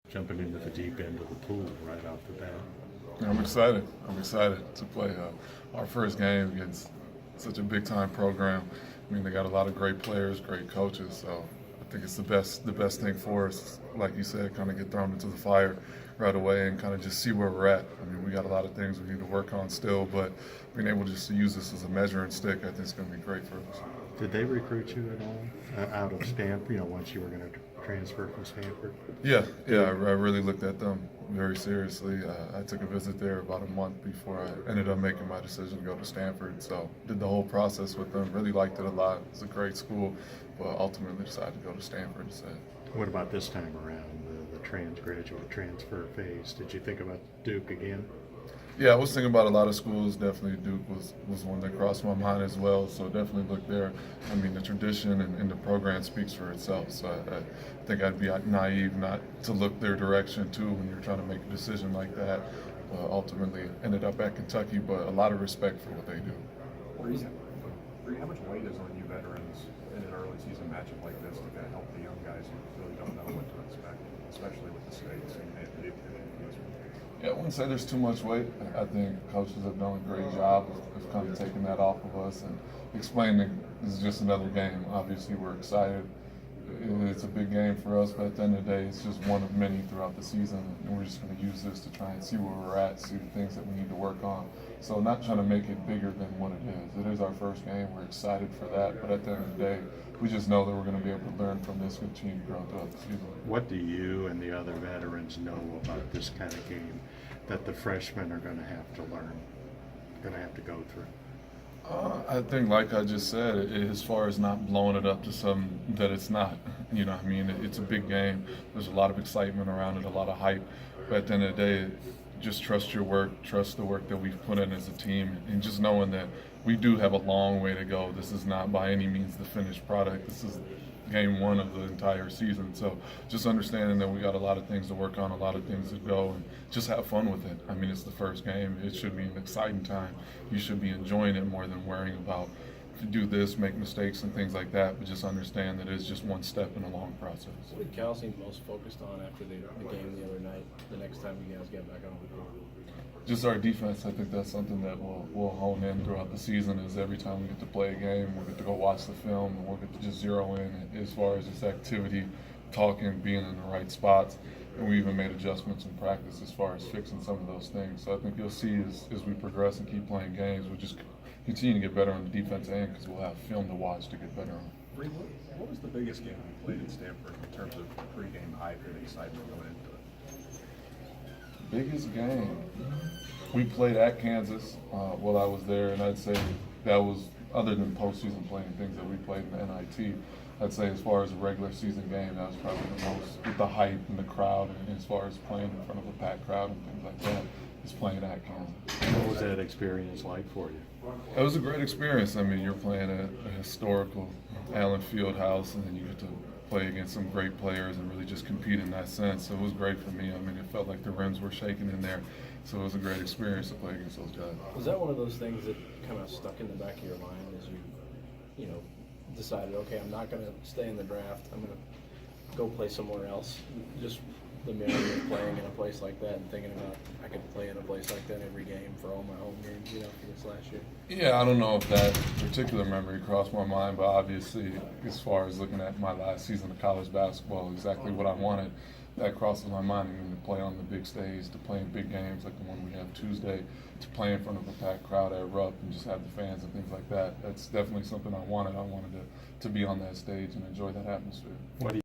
jumping into the deep end of the pool right off the bat. I'm excited. I'm excited to play our first game against such a big-time program. I mean, they got a lot of great players, great coaches. So I think it's the best thing for us. Like you said, kind of get thrown into the fire right away and kind of just see where we're at. I mean, we got a lot of things we need to work on still, but being able just to use this as a measuring stick, I think is going to be great for us. Did they recruit you at all out of Stanford? Once you were going to transfer from Stanford? Yeah. I really looked at them very seriously. I took a visit there about a month before I ended up making my decision to go to Stanford. So did the whole process with them. Really liked it a lot. It's a great school, but ultimately decided to go to Stanford instead. What about this time around, the graduate transfer phase? Did you think about Duke again? Yeah, I was thinking about a lot of schools. Definitely Duke was one that crossed my mind as well. So definitely look there. I mean, the tradition and the program speaks for itself. So I think I'd be naive not to look their direction too when you're trying to make a decision like that. Ultimately ended up at Kentucky, but a lot of respect for what they do. Reid, how much weight is on you veterans in an early season matchup like this to kind of help the young guys who really don't know what to expect, especially with the stakes and the Yeah, I wouldn't say there's too much weight. I think coaches have done a great job of kind of taking that off of us and explaining this is just another game. Obviously, we're excited. It's a big game for us, but at the end of the day, it's just one of many throughout the season, and we're just going to use this to try and see where we're at, see the things that we need to work on. So not trying to make it bigger than what it is. It is our first game. We're excited for that, but at the end of the day, we just know that we're going to be able to learn from this, continue to grow throughout the season. What do you and the other veterans know about this kind of game that the freshmen are going to have to learn, going to have to go through? I think, like I just said, as far as not blowing it up to something that it's not. You know what I mean? It's a big game. There's a lot of excitement around it, a lot of hype. But at the end of the day, just trust your work, trust the work that we've put in as a team, and just knowing that we do have a long way to go. This is not by any means the finished product. This is game one of the entire season. So just understanding that we got a lot of things to work on, a lot of things to go, and just have fun with it. I mean, it's the first game. It should be an exciting time. You should be enjoying it more than worrying about to do this, make mistakes and things like that, but just understand that it's just one step in a long process. What did Cal seem most focused on after the game the other night, the next time you guys get back on the court? Just our defense. I think that's something that we'll hone in throughout the season. Is every time we get to play a game, we get to go watch the film, and we'll get to just zero in as far as just activity, talking, being in the right spots. And we even made adjustments in practice as far as fixing some of those things. So I think you'll see as we progress and keep playing games, we'll just continue to get better on the defensive end because we'll have film to watch to get better on. Reid, what was the biggest game you played at Stanford in terms of pregame hype and excitement going into it? Biggest game. We played at Kansas while I was there, and I'd say that was, other than postseason playing things that we played in the NIT, I'd say as far as a regular season game, that was probably the most, with the hype and the crowd, and as far as playing in front of a packed crowd and things like that, is playing at Kansas. What was that experience like for you? It was a great experience. I mean, you're playing at a historical Allen Fieldhouse, and then you get to play against some great players and really just compete in that sense. So it was great for me. I mean, it felt like the rims were shaking in there. So it was a great experience to play against those guys. Was that one of those things that kind of stuck in the back of your mind as you decided, okay, I'm not going to stay in the draft. I'm going to go play somewhere else. Just the memory of playing in a place like that and thinking about I could play in a place like that every game for all my home games, for this last year. Yeah, I don't know if that particular memory crossed my mind, but obviously, as far as looking at my last season of college basketball, exactly what I wanted, that crosses my mind. I mean, to play on the big stage, to play in big games like the one we have Tuesday, to play in front of a packed crowd at Rupp and just have the fans and things like that. That's definitely something I wanted. I wanted to be on that stage and enjoy that atmosphere. What do you